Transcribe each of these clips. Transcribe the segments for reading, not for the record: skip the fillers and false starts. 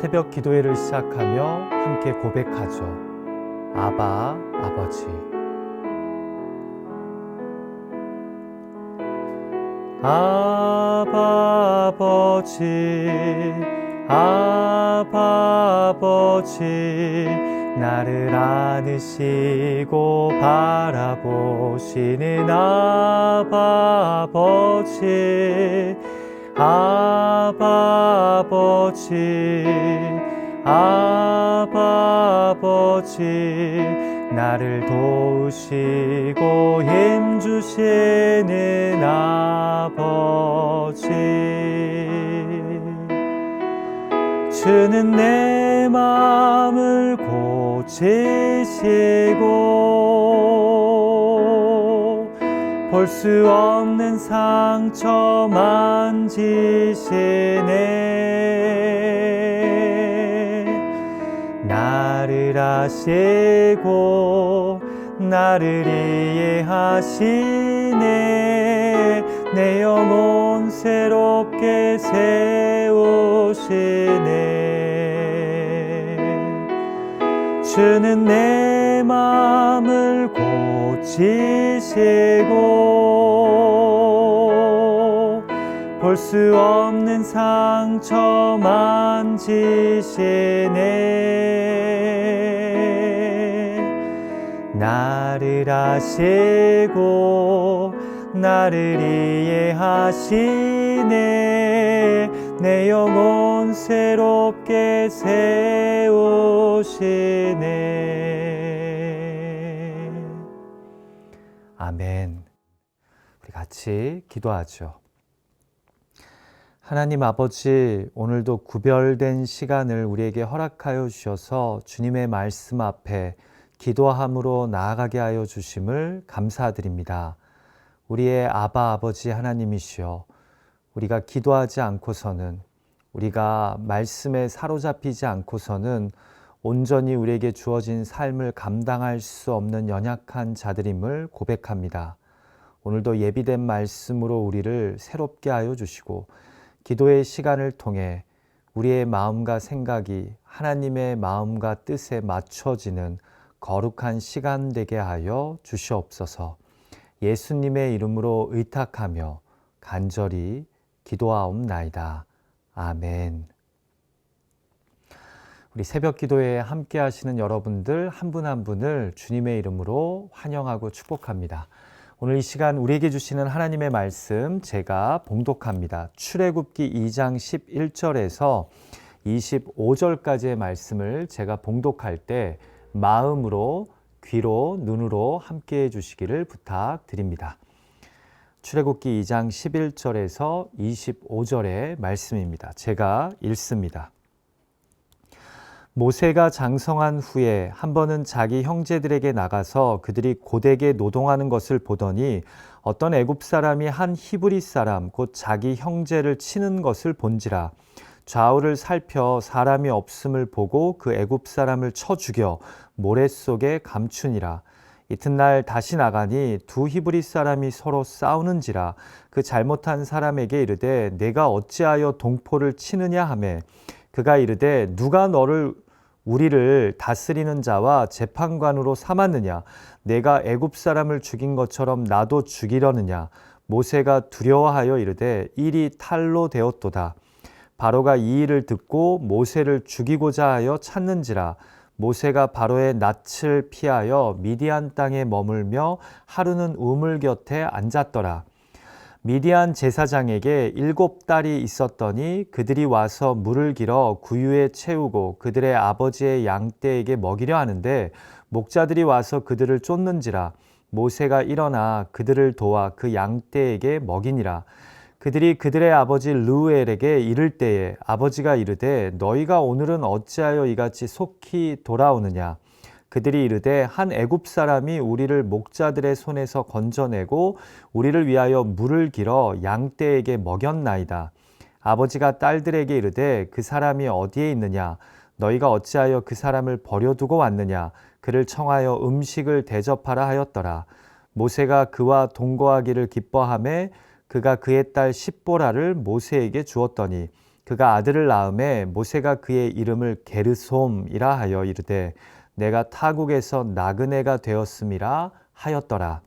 새벽 기도회를 시작하며 함께 고백하죠. 아바, 아버지. 아바, 아버지. 아바, 아버지. 나를 안으시고 바라보시는 아바, 아버지. 아바, 아버지. 아바, 아버지. 나를 도우시고 힘주시는 아버지. 주는 내 마음을 고치시고 볼 수 없는 상처 만지시네. 나를 아시고 나를 이해하시네. 내 영혼 새롭게 세우시네. 주는 내 마음을 고치시고 볼 수 없는 상처 만지시네. 나를 아시고 나를 이해하시네. 내 영혼 새롭게 세우시네. 아멘. 우리 같이 기도하죠. 하나님 아버지, 오늘도 구별된 시간을 우리에게 허락하여 주셔서 주님의 말씀 앞에 기도함으로 나아가게 하여 주심을 감사드립니다. 우리의 아바 아버지 하나님이시여, 우리가 기도하지 않고서는, 우리가 말씀에 사로잡히지 않고서는 온전히 우리에게 주어진 삶을 감당할 수 없는 연약한 자들임을 고백합니다. 오늘도 예비된 말씀으로 우리를 새롭게 하여 주시고 기도의 시간을 통해 우리의 마음과 생각이 하나님의 마음과 뜻에 맞춰지는 거룩한 시간 되게 하여 주시옵소서. 예수님의 이름으로 의탁하며 간절히 기도하옵나이다. 아멘. 우리 새벽 기도회에 함께 하시는 여러분들 한 분 한 분을 주님의 이름으로 환영하고 축복합니다. 오늘 이 시간 우리에게 주시는 하나님의 말씀 제가 봉독합니다. 출애굽기 2장 11절에서 25절까지의 말씀을 제가 봉독할 때 마음으로, 귀로, 눈으로 함께 해주시기를 부탁드립니다. 출애굽기 2장 11절에서 25절의 말씀입니다. 제가 읽습니다. 모세가 장성한 후에 한 번은 자기 형제들에게 나가서 그들이 고되게 노동하는 것을 보더니 어떤 애굽 사람이 한 히브리 사람 곧 자기 형제를 치는 것을 본지라. 좌우를 살펴 사람이 없음을 보고 그 애굽 사람을 쳐 죽여 모래 속에 감추니라. 이튿날 다시 나가니 두 히브리 사람이 서로 싸우는지라. 그 잘못한 사람에게 이르되 내가 어찌하여 동포를 치느냐 하매 그가 이르되 누가 너를 우리를 다스리는 자와 재판관으로 삼았느냐? 내가 애굽 사람을 죽인 것처럼 나도 죽이려느냐? 모세가 두려워하여 이르되 일이 탈로 되었도다. 바로가 이 일을 듣고 모세를 죽이고자 하여 찾는지라. 모세가 바로의 낯을 피하여 미디안 땅에 머물며 하루는 우물 곁에 앉았더라. 미디안 제사장에게 7딸이 있었더니 그들이 와서 물을 길어 구유에 채우고 그들의 아버지의 양떼에게 먹이려 하는데 목자들이 와서 그들을 쫓는지라. 모세가 일어나 그들을 도와 그 양떼에게 먹이니라. 그들이 그들의 아버지 르우엘에게 이를 때에 아버지가 이르되 너희가 오늘은 어찌하여 이같이 속히 돌아오느냐. 그들이 이르되 한 애굽 사람이 우리를 목자들의 손에서 건져내고 우리를 위하여 물을 길어 양떼에게 먹였나이다. 아버지가 딸들에게 이르되 그 사람이 어디에 있느냐? 너희가 어찌하여 그 사람을 버려두고 왔느냐? 그를 청하여 음식을 대접하라 하였더라. 모세가 그와 동거하기를 기뻐하매 그가 그의 딸 십보라를 모세에게 주었더니 그가 아들을 낳음에 모세가 그의 이름을 게르솜이라 하여 이르되 내가 타국에서 나그네가 되었음이라 하였더라.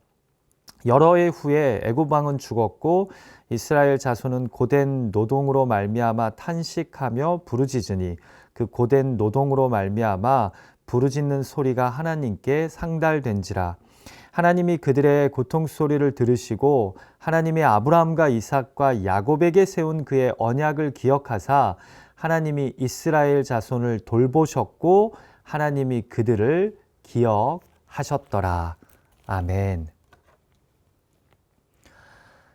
여러 해 후에 애굽 왕은 죽었고 이스라엘 자손은 고된 노동으로 말미암아 탄식하며 부르짖으니 그 고된 노동으로 말미암아 부르짖는 소리가 하나님께 상달된지라. 하나님이 그들의 고통 소리를 들으시고 하나님이 아브라함과 이삭과 야곱에게 세운 그의 언약을 기억하사 하나님이 이스라엘 자손을 돌보셨고 하나님이 그들을 기억하셨더라. 아멘.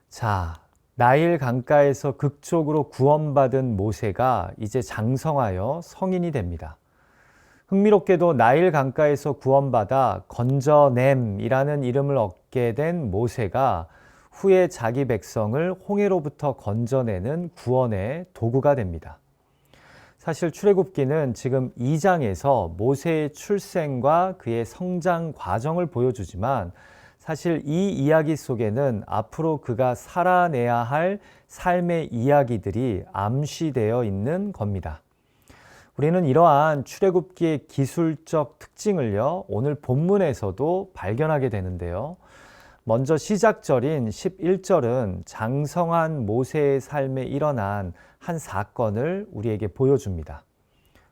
자, 나일 강가에서 극적으로 구원받은 모세가 이제 장성하여 성인이 됩니다. 흥미롭게도 나일 강가에서 구원받아 건져냄이라는 이름을 얻게 된 모세가 후에 자기 백성을 홍해로부터 건져내는 구원의 도구가 됩니다. 사실 출애굽기는 지금 2장에서 모세의 출생과 그의 성장 과정을 보여주지만 사실 이 이야기 속에는 앞으로 그가 살아내야 할 삶의 이야기들이 암시되어 있는 겁니다. 우리는 이러한 출애굽기의 기술적 특징을요, 오늘 본문에서도 발견하게 되는데요. 먼저 시작절인 11절은 장성한 모세의 삶에 일어난 한 사건을 우리에게 보여줍니다.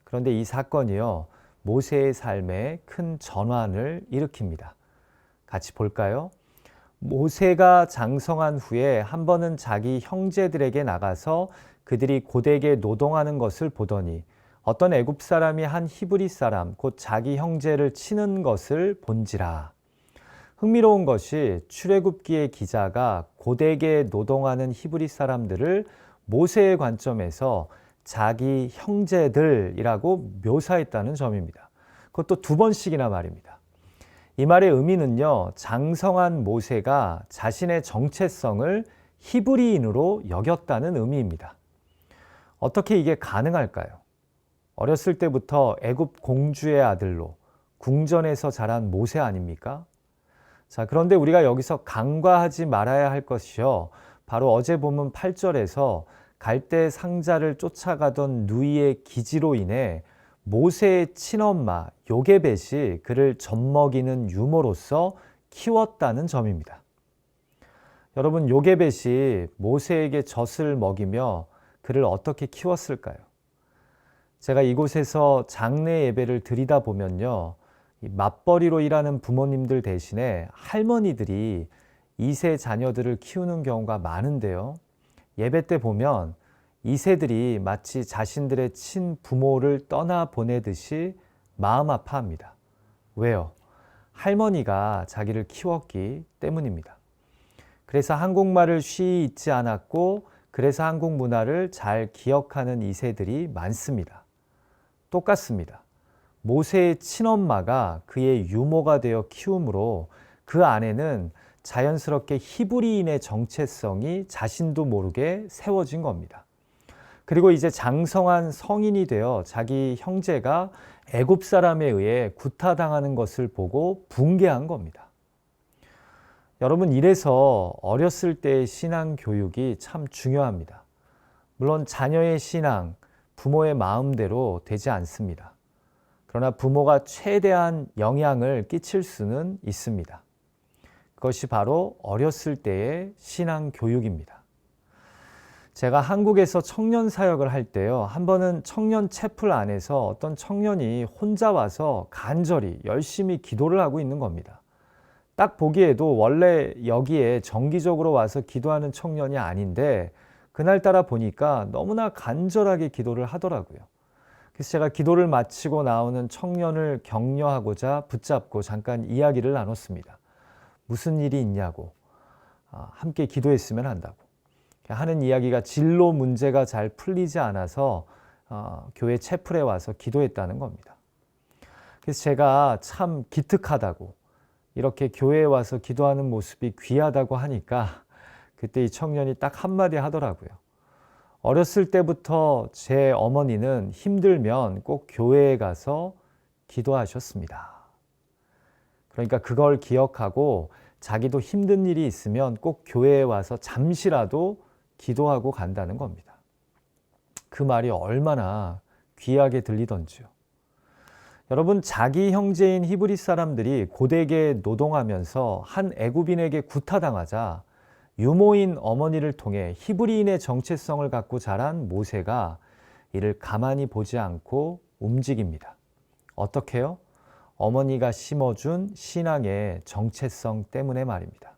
그런데 이 사건이요, 모세의 삶에 큰 전환을 일으킵니다. 같이 볼까요? 모세가 장성한 후에 한 번은 자기 형제들에게 나가서 그들이 고되게 노동하는 것을 보더니 어떤 애굽 사람이 한 히브리 사람 곧 자기 형제를 치는 것을 본지라. 흥미로운 것이 출애굽기의 기자가 고되게 노동하는 히브리 사람들을 모세의 관점에서 자기 형제들이라고 묘사했다는 점입니다. 그것도 2번씩이나 말입니다. 이 말의 의미는요, 장성한 모세가 자신의 정체성을 히브리인으로 여겼다는 의미입니다. 어떻게 이게 가능할까요? 어렸을 때부터 애굽 공주의 아들로 궁전에서 자란 모세 아닙니까? 자, 그런데 우리가 여기서 간과하지 말아야 할 것이요, 바로 어제 본문 8절에서 갈대 상자를 쫓아가던 누이의 기지로 인해 모세의 친엄마 요게벳이 그를 젖먹이는 유모로서 키웠다는 점입니다. 여러분, 요게벳이 모세에게 젖을 먹이며 그를 어떻게 키웠을까요? 제가 이곳에서 장례 예배를 드리다 보면요, 맞벌이로 일하는 부모님들 대신에 할머니들이 2세 자녀들을 키우는 경우가 많은데요. 예배 때 보면 2세들이 마치 자신들의 친부모를 떠나보내듯이 마음 아파합니다. 왜요? 할머니가 자기를 키웠기 때문입니다. 그래서 한국말을 쉬이 잊지 않았고 그래서 한국 문화를 잘 기억하는 2세들이 많습니다. 똑같습니다. 모세의 친엄마가 그의 유모가 되어 키우므로 그 안에는 자연스럽게 히브리인의 정체성이 자신도 모르게 세워진 겁니다. 그리고 이제 장성한 성인이 되어 자기 형제가 애굽 사람에 의해 구타당하는 것을 보고 붕괴한 겁니다. 여러분, 이래서 어렸을 때의 신앙 교육이 참 중요합니다. 물론 자녀의 신앙, 부모의 마음대로 되지 않습니다. 그러나 부모가 최대한 영향을 끼칠 수는 있습니다. 그것이 바로 어렸을 때의 신앙 교육입니다. 제가 한국에서 청년 사역을 할 때요, 한 번은 청년 채플 안에서 어떤 청년이 혼자 와서 간절히 열심히 기도를 하고 있는 겁니다. 딱 보기에도 원래 여기에 정기적으로 와서 기도하는 청년이 아닌데 그날따라 보니까 너무나 간절하게 기도를 하더라고요. 그래서 제가 기도를 마치고 나오는 청년을 격려하고자 붙잡고 잠깐 이야기를 나눴습니다. 무슨 일이 있냐고, 함께 기도했으면 한다고 하는 이야기가 진로 문제가 잘 풀리지 않아서 교회 채플에 와서 기도했다는 겁니다. 그래서 제가 참 기특하다고, 이렇게 교회에 와서 기도하는 모습이 귀하다고 하니까 그때 이 청년이 딱 한마디 하더라고요. 어렸을 때부터 제 어머니는 힘들면 꼭 교회에 가서 기도하셨습니다. 그러니까 그걸 기억하고 자기도 힘든 일이 있으면 꼭 교회에 와서 잠시라도 기도하고 간다는 겁니다. 그 말이 얼마나 귀하게 들리던지요. 여러분, 자기 형제인 히브리 사람들이 고되게 노동하면서 한 애굽인에게 구타당하자 유모인 어머니를 통해 히브리인의 정체성을 갖고 자란 모세가 이를 가만히 보지 않고 움직입니다. 어떻게요? 어머니가 심어준 신앙의 정체성 때문에 말입니다.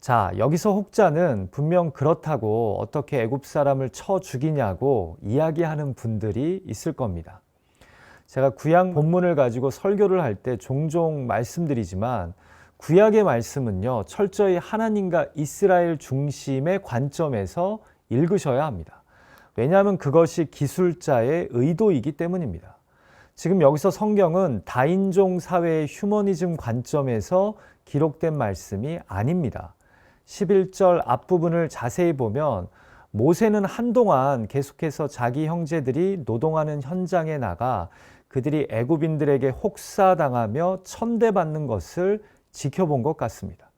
자, 여기서 혹자는 분명 그렇다고 어떻게 애굽 사람을 쳐 죽이냐고 이야기하는 분들이 있을 겁니다. 제가 구약 본문을 가지고 설교를 할 때 종종 말씀드리지만 구약의 말씀은요, 철저히 하나님과 이스라엘 중심의 관점에서 읽으셔야 합니다. 왜냐하면 그것이 기술자의 의도이기 때문입니다. 지금 여기서 성경은 다인종 사회의 휴머니즘 관점에서 기록된 말씀이 아닙니다. 11절 앞부분을 자세히 보면 모세는 한동안 계속해서 자기 형제들이 노동하는 현장에 나가 그들이 애굽인들에게 혹사당하며 천대받는 것을 지켜본 것 같습니다.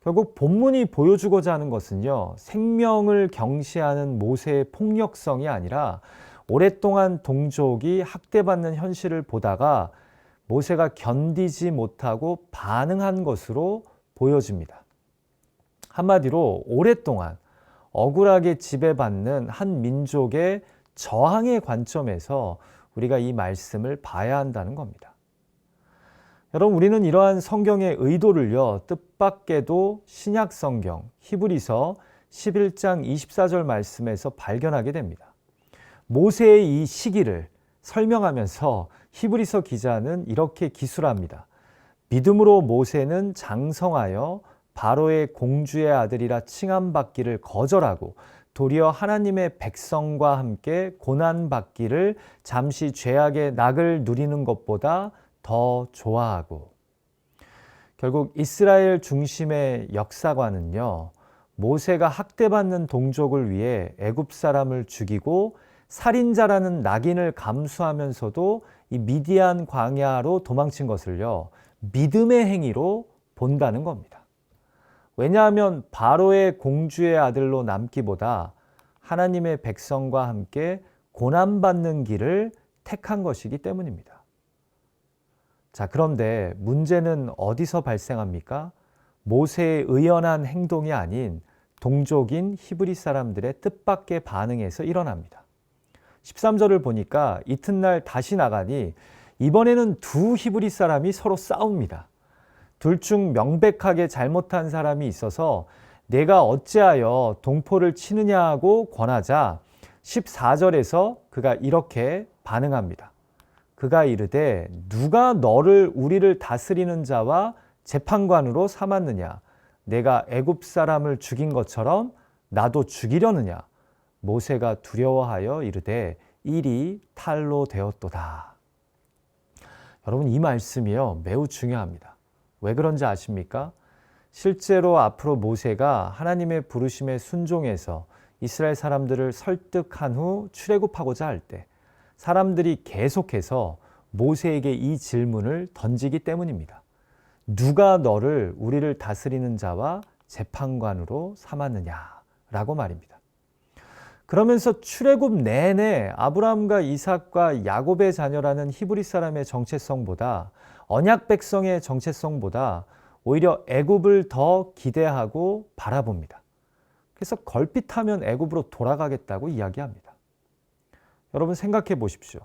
결국 본문이 보여주고자 하는 것은요, 생명을 경시하는 모세의 폭력성이 아니라 오랫동안 동족이 학대받는 현실을 보다가 모세가 견디지 못하고 반응한 것으로 보여집니다. 한마디로 오랫동안 억울하게 지배받는 한 민족의 저항의 관점에서 우리가 이 말씀을 봐야 한다는 겁니다. 여러분, 우리는 이러한 성경의 의도를요, 뜻밖에도 신약 성경 히브리서 11장 24절 말씀에서 발견하게 됩니다. 모세의 이 시기를 설명하면서 히브리서 기자는 이렇게 기술합니다. 믿음으로 모세는 장성하여 바로의 공주의 아들이라 칭함받기를 거절하고 도리어 하나님의 백성과 함께 고난받기를 잠시 죄악의 낙을 누리는 것보다 더 좋아하고, 결국 이스라엘 중심의 역사관은요, 모세가 학대받는 동족을 위해 애굽 사람을 죽이고 살인자라는 낙인을 감수하면서도 이 미디안 광야로 도망친 것을요, 믿음의 행위로 본다는 겁니다. 왜냐하면 바로의 공주의 아들로 남기보다 하나님의 백성과 함께 고난받는 길을 택한 것이기 때문입니다. 자, 그런데 문제는 어디서 발생합니까? 모세의 의연한 행동이 아닌 동족인 히브리 사람들의 뜻밖의 반응에서 일어납니다. 13절을 보니까 이튿날 다시 나가니 이번에는 두 히브리 사람이 서로 싸웁니다. 둘 중 명백하게 잘못한 사람이 있어서 내가 어찌하여 동포를 치느냐고 권하자 14절에서 그가 이렇게 반응합니다. 그가 이르되 누가 너를 우리를 다스리는 자와 재판관으로 삼았느냐? 내가 애굽 사람을 죽인 것처럼 나도 죽이려느냐? 모세가 두려워하여 이르되 일이 탈로 되었도다. 여러분, 이 말씀이요, 매우 중요합니다. 왜 그런지 아십니까? 실제로 앞으로 모세가 하나님의 부르심에 순종해서 이스라엘 사람들을 설득한 후 출애굽하고자 할 때 사람들이 계속해서 모세에게 이 질문을 던지기 때문입니다. 누가 너를 우리를 다스리는 자와 재판관으로 삼았느냐라고 말입니다. 그러면서 출애굽 내내 아브라함과 이삭과 야곱의 자녀라는 히브리 사람의 정체성보다, 언약 백성의 정체성보다 오히려 애굽을 더 기대하고 바라봅니다. 그래서 걸핏하면 애굽으로 돌아가겠다고 이야기합니다. 여러분, 생각해 보십시오.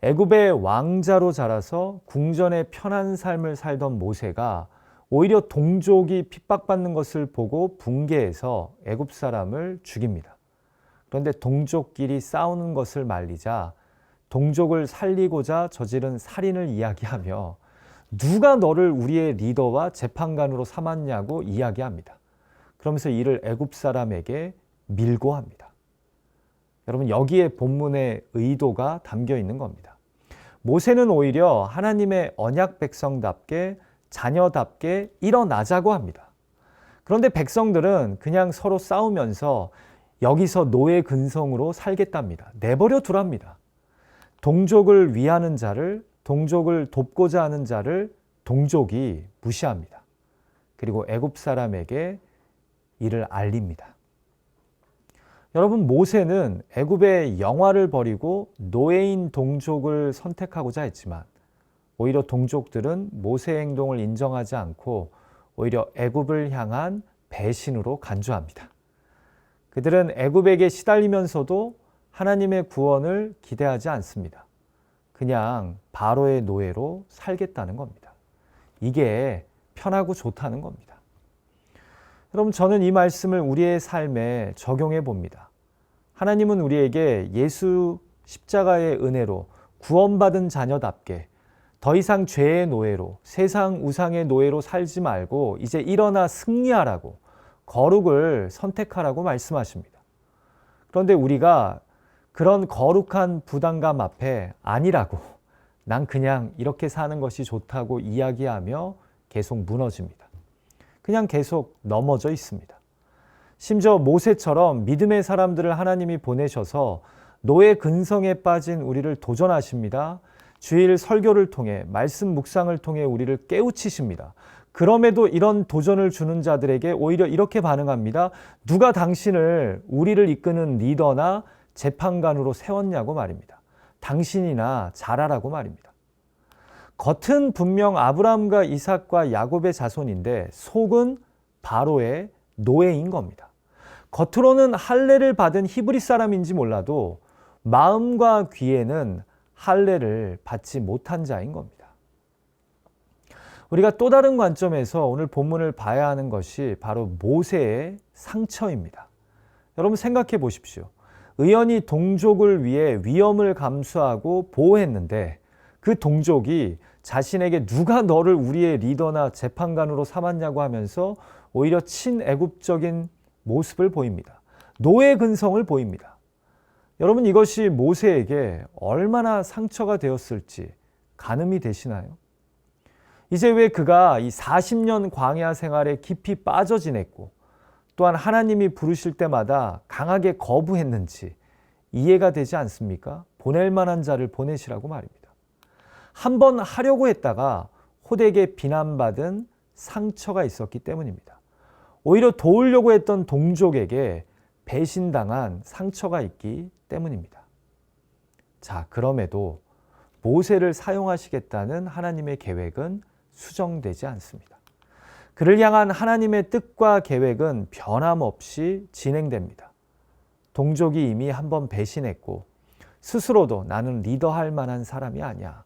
애굽의 왕자로 자라서 궁전의 편한 삶을 살던 모세가 오히려 동족이 핍박받는 것을 보고 붕괴해서 애굽 사람을 죽입니다. 그런데 동족끼리 싸우는 것을 말리자 동족을 살리고자 저지른 살인을 이야기하며 누가 너를 우리의 리더와 재판관으로 삼았냐고 이야기합니다. 그러면서 이를 애굽 사람에게 밀고 합니다. 여러분, 여기에 본문의 의도가 담겨 있는 겁니다. 모세는 오히려 하나님의 언약 백성답게 자녀답게 일어나자고 합니다. 그런데 백성들은 그냥 서로 싸우면서 여기서 노예 근성으로 살겠답니다. 내버려 두랍니다. 동족을 위하는 자를, 동족을 돕고자 하는 자를 동족이 무시합니다. 그리고 애굽 사람에게 이를 알립니다. 여러분, 모세는 애굽의 영화를 버리고 노예인 동족을 선택하고자 했지만 오히려 동족들은 모세의 행동을 인정하지 않고 오히려 애굽을 향한 배신으로 간주합니다. 그들은 애굽에게 시달리면서도 하나님의 구원을 기대하지 않습니다. 그냥 바로의 노예로 살겠다는 겁니다. 이게 편하고 좋다는 겁니다. 여러분, 저는 이 말씀을 우리의 삶에 적용해 봅니다. 하나님은 우리에게 예수 십자가의 은혜로 구원받은 자녀답게 더 이상 죄의 노예로, 세상 우상의 노예로 살지 말고 이제 일어나 승리하라고, 거룩을 선택하라고 말씀하십니다. 그런데 우리가 그런 거룩한 부담감 앞에 아니라고, 난 그냥 이렇게 사는 것이 좋다고 이야기하며 계속 무너집니다. 그냥 계속 넘어져 있습니다. 심지어 모세처럼 믿음의 사람들을 하나님이 보내셔서 노예 근성에 빠진 우리를 도전하십니다. 주일 설교를 통해, 말씀 묵상을 통해 우리를 깨우치십니다. 그럼에도 이런 도전을 주는 자들에게 오히려 이렇게 반응합니다. 누가 당신을, 우리를 이끄는 리더나 재판관으로 세웠냐고 말입니다. 당신이나 잘하라고 말입니다. 겉은 분명 아브라함과 이삭과 야곱의 자손인데 속은 바로의 노예인 겁니다. 겉으로는 할례를 받은 히브리 사람인지 몰라도 마음과 귀에는 할례를 받지 못한 자인 겁니다. 우리가 또 다른 관점에서 오늘 본문을 봐야 하는 것이 바로 모세의 상처입니다. 여러분, 생각해 보십시오. 의연히 동족을 위해 위험을 감수하고 보호했는데 그 동족이 자신에게 누가 너를 우리의 리더나 재판관으로 삼았냐고 하면서 오히려 친애굽적인 모습을 보입니다. 노예 근성을 보입니다. 여러분, 이것이 모세에게 얼마나 상처가 되었을지 가늠이 되시나요? 이제 왜 그가 이 40년 광야 생활에 깊이 빠져 지냈고 또한 하나님이 부르실 때마다 강하게 거부했는지 이해가 되지 않습니까? 보낼 만한 자를 보내시라고 말입니다. 한번 하려고 했다가 호되게 비난받은 상처가 있었기 때문입니다. 오히려 도우려고 했던 동족에게 배신당한 상처가 있기 때문입니다. 자, 그럼에도 모세를 사용하시겠다는 하나님의 계획은 수정되지 않습니다. 그를 향한 하나님의 뜻과 계획은 변함없이 진행됩니다. 동족이 이미 한번 배신했고 스스로도 나는 리더할 만한 사람이 아니야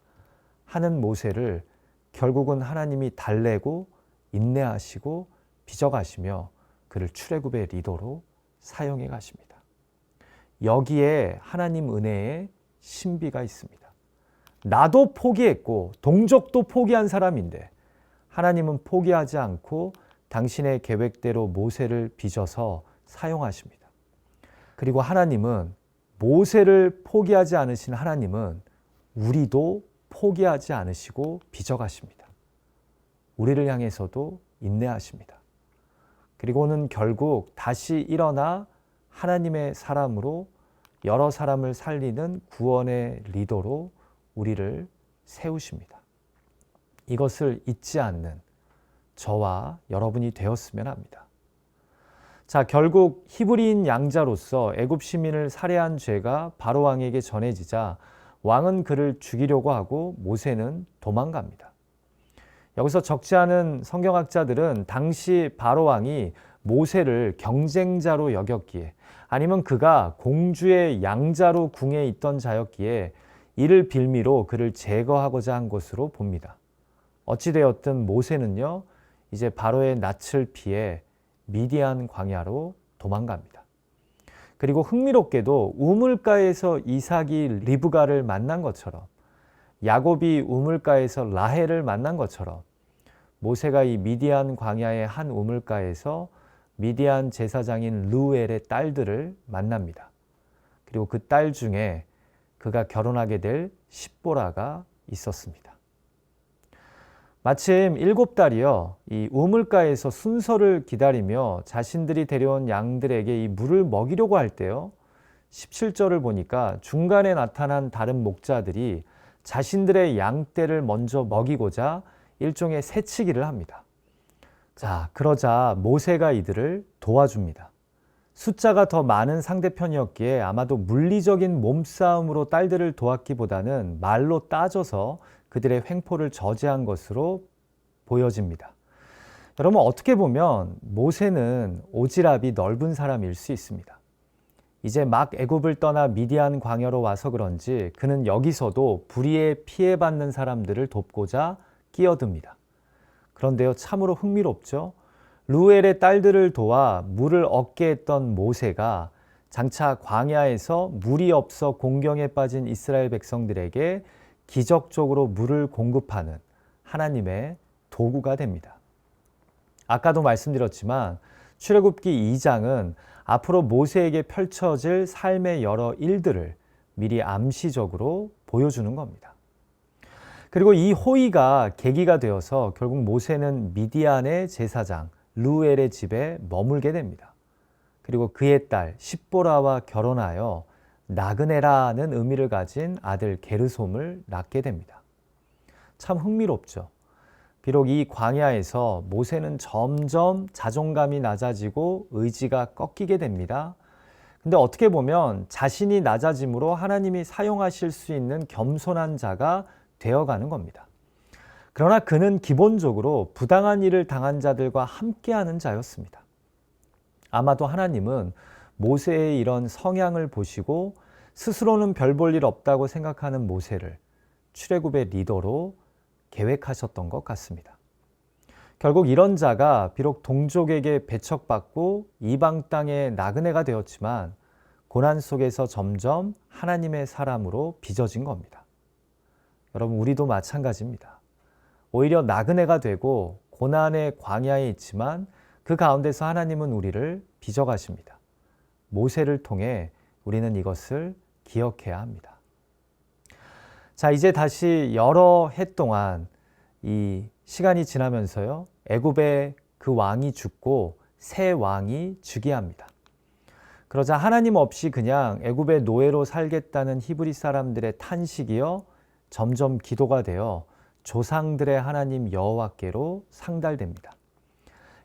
하는 모세를 결국은 하나님이 달래고 인내하시고 빚어가시며 그를 출애굽의 리더로 사용해 가십니다. 여기에 하나님 은혜의 신비가 있습니다. 나도 포기했고 동족도 포기한 사람인데 하나님은 포기하지 않고 당신의 계획대로 모세를 빚어서 사용하십니다. 그리고 하나님은, 모세를 포기하지 않으신 하나님은 우리도 포기하지 않으시고 빚어가십니다. 우리를 향해서도 인내하십니다. 그리고는 결국 다시 일어나 하나님의 사람으로 여러 사람을 살리는 구원의 리더로 우리를 세우십니다. 이것을 잊지 않는 저와 여러분이 되었으면 합니다. 자, 결국 히브리인 양자로서 애굽 시민을 살해한 죄가 바로 왕에게 전해지자 왕은 그를 죽이려고 하고 모세는 도망갑니다. 여기서 적지 않은 성경학자들은 당시 바로 왕이 모세를 경쟁자로 여겼기에, 아니면 그가 공주의 양자로 궁에 있던 자였기에 이를 빌미로 그를 제거하고자 한 것으로 봅니다. 어찌되었든 모세는요, 이제 바로의 낯을 피해 미디안 광야로 도망갑니다. 그리고 흥미롭게도 우물가에서 이삭이 리브가를 만난 것처럼, 야곱이 우물가에서 라헬을 만난 것처럼 모세가 이 미디안 광야의 한 우물가에서 미디안 제사장인 르우엘의 딸들을 만납니다. 그리고 그 딸 중에 그가 결혼하게 될 십보라가 있었습니다. 마침 7달이요, 이 우물가에서 순서를 기다리며 자신들이 데려온 양들에게 이 물을 먹이려고 할 때요, 17절을 보니까 중간에 나타난 다른 목자들이 자신들의 양떼를 먼저 먹이고자 일종의 새치기를 합니다. 자, 그러자 모세가 이들을 도와줍니다. 숫자가 더 많은 상대편이었기에 아마도 물리적인 몸싸움으로 딸들을 도왔기보다는 말로 따져서 그들의 횡포를 저지한 것으로 보여집니다. 여러분, 어떻게 보면 모세는 오지랖이 넓은 사람일 수 있습니다. 이제 막 애굽을 떠나 미디안 광야로 와서 그런지 그는 여기서도 불의에 피해받는 사람들을 돕고자 끼어듭니다. 그런데요, 참으로 흥미롭죠? 루엘의 딸들을 도와 물을 얻게 했던 모세가 장차 광야에서 물이 없어 공경에 빠진 이스라엘 백성들에게 기적적으로 물을 공급하는 하나님의 도구가 됩니다. 아까도 말씀드렸지만 출애굽기 2장은 앞으로 모세에게 펼쳐질 삶의 여러 일들을 미리 암시적으로 보여주는 겁니다. 그리고 이 호의가 계기가 되어서 결국 모세는 미디안의 제사장 루엘의 집에 머물게 됩니다. 그리고 그의 딸 십보라와 결혼하여 나그네라는 의미를 가진 아들 게르솜을 낳게 됩니다. 참 흥미롭죠. 비록 이 광야에서 모세는 점점 자존감이 낮아지고 의지가 꺾이게 됩니다. 근데 어떻게 보면 자신이 낮아짐으로 하나님이 사용하실 수 있는 겸손한 자가 되어가는 겁니다. 그러나 그는 기본적으로 부당한 일을 당한 자들과 함께하는 자였습니다. 아마도 하나님은 모세의 이런 성향을 보시고 스스로는 별 볼 일 없다고 생각하는 모세를 출애굽의 리더로 계획하셨던 것 같습니다. 결국 이런 자가 비록 동족에게 배척받고 이방 땅의 나그네가 되었지만 고난 속에서 점점 하나님의 사람으로 빚어진 겁니다. 여러분, 우리도 마찬가지입니다. 오히려 나그네가 되고 고난의 광야에 있지만 그 가운데서 하나님은 우리를 빚어가십니다. 모세를 통해 우리는 이것을 기억해야 합니다. 자, 이제 다시 여러 해 동안 이 시간이 지나면서요, 애굽의 그 왕이 죽고 새 왕이 즉위합니다. 그러자 하나님 없이 그냥 애굽의 노예로 살겠다는 히브리 사람들의 탄식이요 점점 기도가 되어 조상들의 하나님 여호와께로 상달됩니다.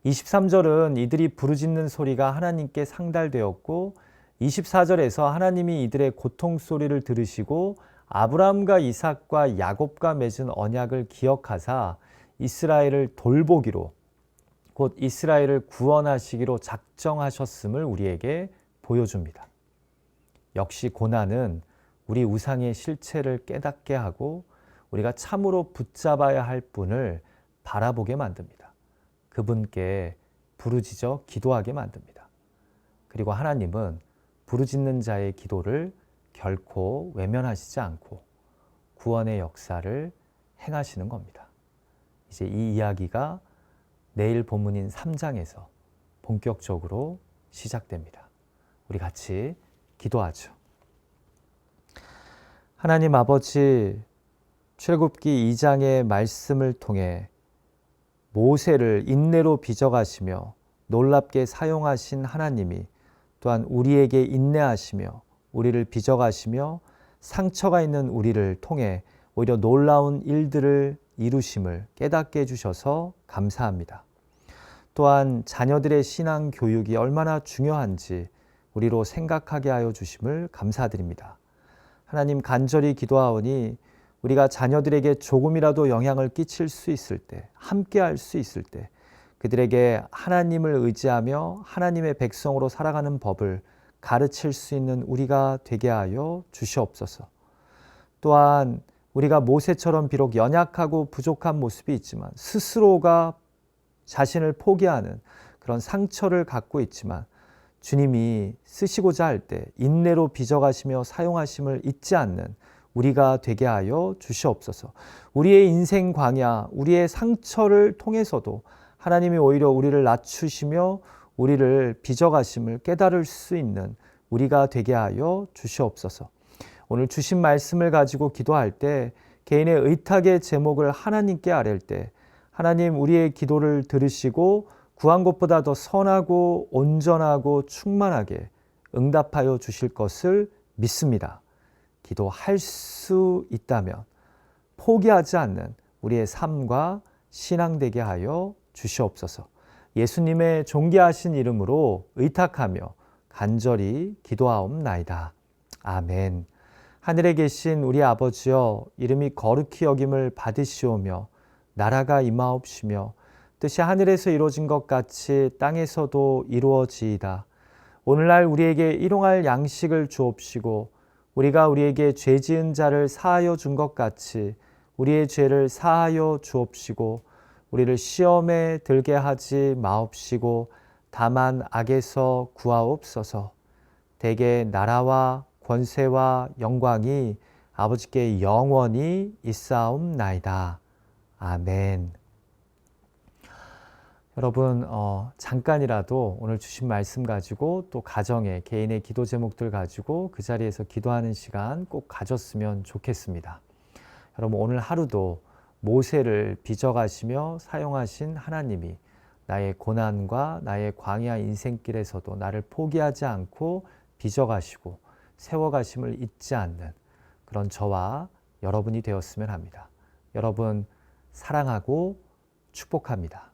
23절은 이들이 부르짖는 소리가 하나님께 상달되었고 24절에서 하나님이 이들의 고통 소리를 들으시고 아브라함과 이삭과 야곱과 맺은 언약을 기억하사 이스라엘을 돌보기로 곧 이스라엘을 구원하시기로 작정하셨음을 우리에게 보여줍니다. 역시 고난은 우리 우상의 실체를 깨닫게 하고 우리가 참으로 붙잡아야 할 분을 바라보게 만듭니다. 그분께 부르짖어 기도하게 만듭니다. 그리고 하나님은 부르짖는 자의 기도를 결코 외면하시지 않고 구원의 역사를 행하시는 겁니다. 이제 이 이야기가 내일 본문인 3장에서 본격적으로 시작됩니다. 우리 같이 기도하죠. 하나님 아버지, 출애굽기 2장의 말씀을 통해 모세를 인내로 빚어가시며 놀랍게 사용하신 하나님이 또한 우리에게 인내하시며 우리를 빚어가시며 상처가 있는 우리를 통해 오히려 놀라운 일들을 이루심을 깨닫게 해주셔서 감사합니다. 또한 자녀들의 신앙 교육이 얼마나 중요한지 우리로 생각하게 하여 주심을 감사드립니다. 하나님, 간절히 기도하오니 우리가 자녀들에게 조금이라도 영향을 끼칠 수 있을 때, 함께 할 수 있을 때 그들에게 하나님을 의지하며 하나님의 백성으로 살아가는 법을 가르칠 수 있는 우리가 되게 하여 주시옵소서. 또한 우리가 모세처럼 비록 연약하고 부족한 모습이 있지만 스스로가 자신을 포기하는 그런 상처를 갖고 있지만 주님이 쓰시고자 할 때 인내로 빚어가시며 사용하심을 잊지 않는 우리가 되게 하여 주시옵소서. 우리의 인생 광야, 우리의 상처를 통해서도 하나님이 오히려 우리를 낮추시며 우리를 빚어가심을 깨달을 수 있는 우리가 되게 하여 주시옵소서. 오늘 주신 말씀을 가지고 기도할 때 개인의 의탁의 제목을 하나님께 아랠 때 하나님 우리의 기도를 들으시고 구한 것보다 더 선하고 온전하고 충만하게 응답하여 주실 것을 믿습니다. 기도할 수 있다면 포기하지 않는 우리의 삶과 신앙 되게 하여 주시옵소서. 예수님의 존귀하신 이름으로 의탁하며 간절히 기도하옵나이다. 아멘. 하늘에 계신 우리 아버지여, 이름이 거룩히 여김을 받으시오며 나라가 임하옵시며 뜻이 하늘에서 이루어진 것 같이 땅에서도 이루어지이다. 오늘날 우리에게 일용할 양식을 주옵시고 우리가 우리에게 죄 지은 자를 사하여 준 것 같이 우리의 죄를 사하여 주옵시고 우리를 시험에 들게 하지 마옵시고 다만 악에서 구하옵소서. 대개 나라와 권세와 영광이 아버지께 영원히 있사옵나이다. 아멘. 여러분, 잠깐이라도 오늘 주신 말씀 가지고 또 가정의 개인의 기도 제목들 가지고 그 자리에서 기도하는 시간 꼭 가졌으면 좋겠습니다. 여러분, 오늘 하루도 모세를 빚어가시며 사용하신 하나님이 나의 고난과 나의 광야 인생길에서도 나를 포기하지 않고 빚어가시고 세워가심을 잊지 않는 그런 저와 여러분이 되었으면 합니다. 여러분, 사랑하고 축복합니다.